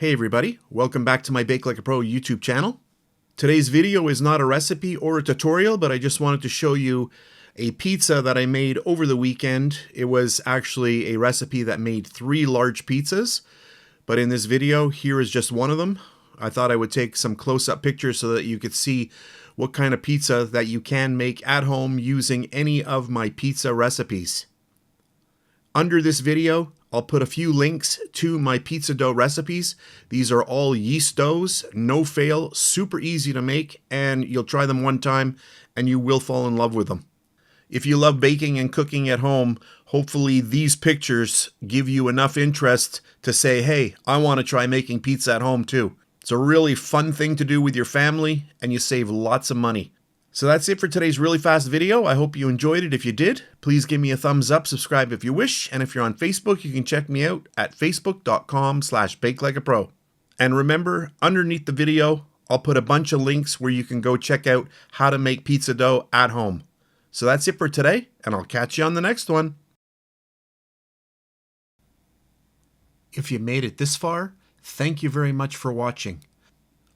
Hey everybody, welcome back to my Bake Like a Pro YouTube channel. Today's video is not a recipe or a tutorial, but I just wanted to show you a pizza that I made over the weekend. It was actually a recipe that made 3 large pizzas, but in this video, here is just one of them. I thought I would take some close-up pictures so that you could see what kind of pizza that you can make at home using any of my pizza recipes. Under this video, I'll put a few links to my pizza dough recipes. These are all yeast doughs, no fail, super easy to make, and you'll try them one time and you will fall in love with them. If you love baking and cooking at home, hopefully these pictures give you enough interest to say, hey, I want to try making pizza at home too. It's a really fun thing to do with your family and you save lots of money. So that's it for today's really fast video. I hope you enjoyed it. If you did, please give me a thumbs up, subscribe if you wish, and if you're on Facebook, you can check me out at facebook.com/BakeLikeAPro. And remember, underneath the video, I'll put a bunch of links where you can go check out how to make pizza dough at home. So that's it for today, and I'll catch you on the next one. If you made it this far, thank you very much for watching.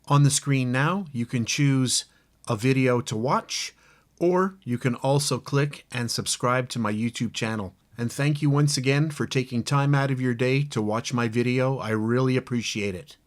On the screen now, you can choose a video to watch, or you can also click and subscribe to my YouTube channel. And thank you once again for taking time out of your day to watch my video. I really appreciate it.